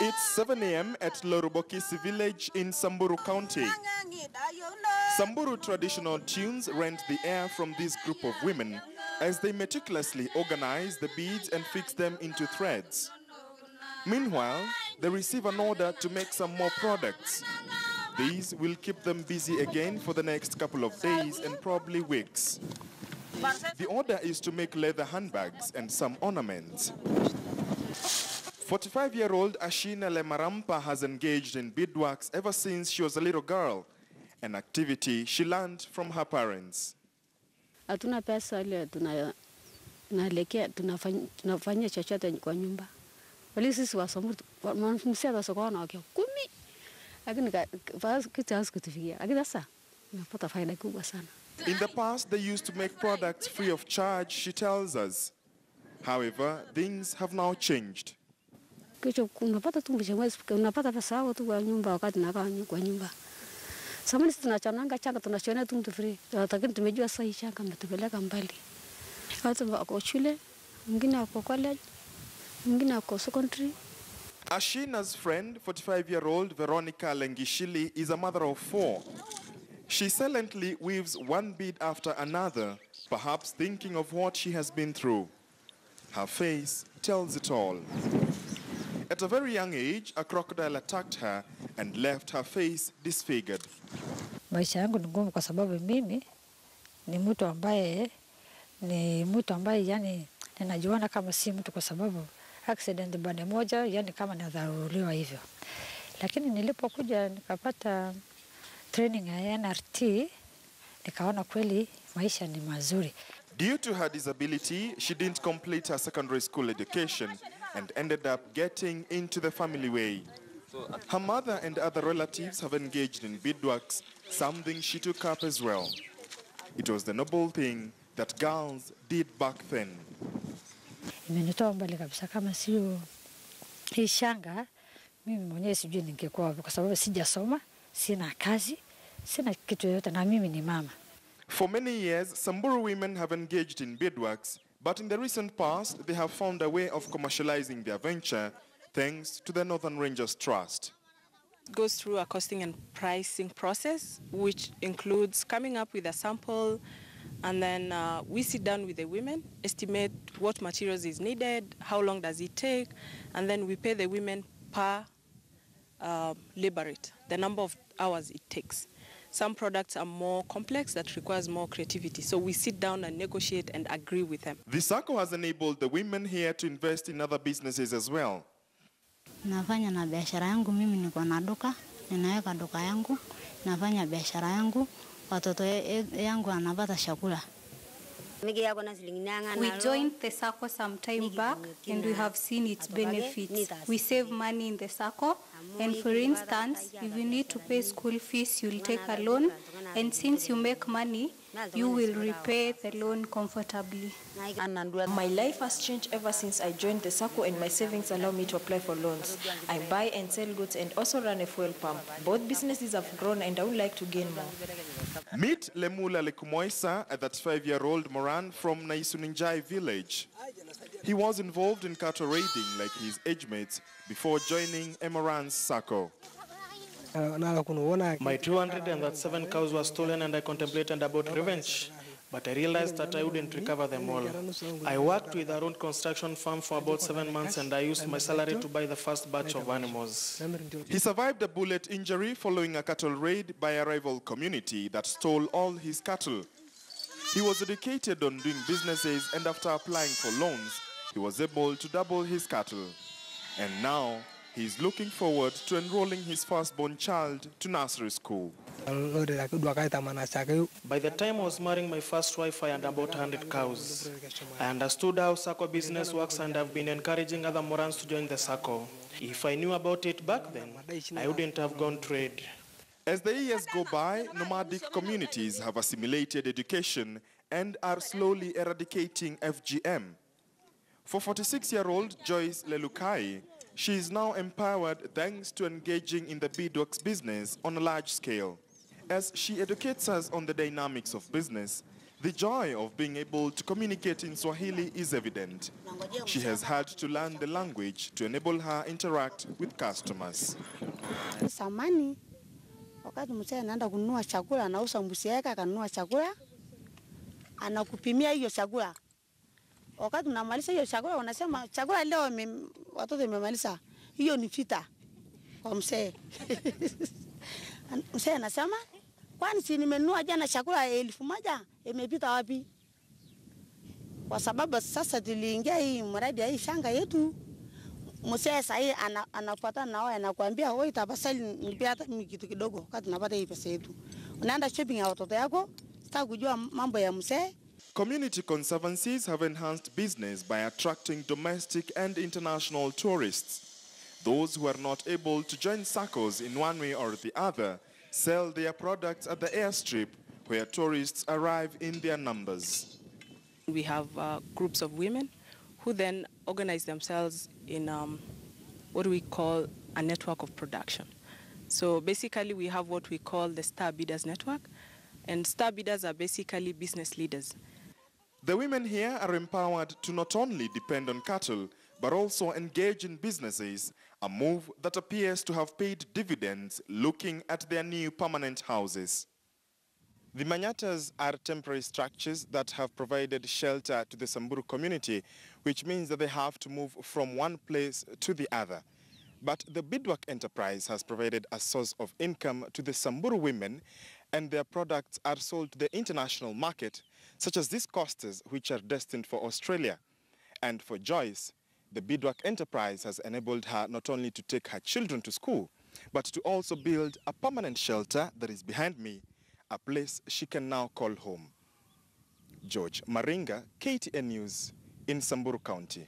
It's 7 a.m. at Lorobokisi village in Samburu County. Samburu traditional tunes rent the air from this group of women as they meticulously organize the beads and fix them into threads. Meanwhile, they receive an order to make some more products. These will keep them busy again for the next couple of days and probably weeks. The order is to make leather handbags and some ornaments. 45-year-old Ashina Lemarampa has engaged in beadworks ever since she was a little girl, an activity she learned from her parents. Hatuna pesa ile tunalekea tunafanya chochote kwa nyumba. Wale sisi wasomuru msema sokoni wake 10. Lakini kitu hasikutufikia. Lakini sasa nimepata faida kubwa sana. In the past, they used to make products free of charge, she tells us. However, things have now changed. Unapata tu mwezi unapata pesa yako tu kwa nyumba wakati nakaa kwa nyumba. Samani tunachananga changa tunashona tu mtu free. Lakini tumejua sasa hii changa mtupeleka mbali. Watu wako shule, mwingine wako college, mwingine wako secondary. Ashina's friend, 45-year-old Veronica Lengishili, is a mother of 4. She silently weaves one bead after another, perhaps thinking of what she has been through. Her face tells it all. At a very young age, a crocodile attacked her and left her face disfigured. Maisha yangu ni ngumu kwa sababu mimi ni mtu ambaye yani ninajiona kama si mtu kwa sababu accident bande moja yani kama nadharuliwa hivyo. Lakini nilipokuja nikapata training ya NRT nikaona kweli maisha ni mazuri. Due to her disability, she didn't complete her secondary school education and ended up getting into the family way. Her mother and other relatives have engaged in beadworks, something she took up as well. It was the noble thing that girls did back then. Imenitoa mbali kabisa kama sio hii shanga mimi mwenyewe sijui ningekuwa kwa sababu sijasoma, sina kazi, sina kitu yote na mimi ni mama. For many years, Samburu women have engaged in beadworks, but in the recent past, they have found a way of commercializing their venture thanks to the Northern Rangers Trust. It goes through a costing and pricing process, which includes coming up with a sample, and then we sit down with the women, estimate what materials is needed, how long does it take, and then we pay the women per labor rate, the number of hours it takes. Some products are more complex that requires more creativity, so we sit down and negotiate and agree with them. The circle has enabled the women here to invest in other businesses as well. Nafanya na biashara yangu, mimi niko na duka, ninaweka duka yangu, nafanya biashara yangu, watoto yangu wanapata chakula. We joined the circle some time back and we have seen its benefits. We save money in the circle, and for instance, if you need to pay school fees, you'll take a loan, and since you make money, you will repay the loan comfortably. My life has changed ever since I joined the circle, and my savings allow me to apply for loans. I buy and sell goods and also run a fuel pump. Both businesses have grown and I would like to gain more. Meet Lemula Lekumoisa, a 35-year-old Moran from Naisuninjai village. He was involved in cattle raiding like his age mates before joining Moran's circle. My 207 cows were stolen and I contemplated about revenge, but I realized that I wouldn't recover them all. I worked with a road construction firm for about 7 months and I used my salary to buy the first batch of animals. He survived a bullet injury following a cattle raid by a rival community that stole all his cattle. He was educated on doing businesses, and after applying for loans, he was able to double his cattle. And now, he is looking forward to enrolling his firstborn child to nursery school. By the time I was marrying my first wife, I had about 100 cows. I understood how circle business works and I've been encouraging other Morans to join the circle. If I knew about it back then, I wouldn't have gone trade. As the years go by, nomadic communities have assimilated education and are slowly eradicating FGM. For 46-year-old Joyce Lelukai, she is now empowered thanks to engaging in the beadworks business on a large scale. As she educates us on the dynamics of business, The joy of being able to communicate in Swahili is evident. She has had to learn the language to enable her interact with customers. Samani, wakati mzee anaenda kununua chakula, anauza mbuzi yake, akanunua chakula, anakupimia hiyo chakula. Wakati unamaliza hiyo chakula, unasema chakula leo watoto wamemaliza. Hiyo ni vita kwa mzee. Mzee anasema, kwani si nimenunua jana chakula 1,000, imepita wapi? Kwa sababu sasa tuliingia hii mradi ya hii shanga yetu. Mzee sasa anafuatana na wao, anakuambia wewe tafadhali nipe hata mimi kitu kidogo wakati tunapata hii pesa yetu. Unaenda shopping ya watoto yako, sitaki kujua mambo ya mzee. Community conservancies have enhanced business by attracting domestic and international tourists. Those who are not able to join SACCOs in one way or the other sell their products at the airstrip where tourists arrive in their numbers. We have groups of women who then organize themselves in what we call a network of production. So basically we have what we call the Star Bidders Network, and Star Bidders are basically business leaders. The women here are empowered to not only depend on cattle, but also engage in businesses, a move that appears to have paid dividends looking at their new permanent houses. The manyatas are temporary structures that have provided shelter to the Samburu community, which means that they have to move from one place to the other. But the beadwork enterprise has provided a source of income to the Samburu women, and their products are sold to the international market, such as these coasters, which are destined for Australia. And for Joyce, the beadwork enterprise has enabled her not only to take her children to school, but to also build a permanent shelter that is behind me, a place she can now call home. George Maringa, KTN News in Samburu County.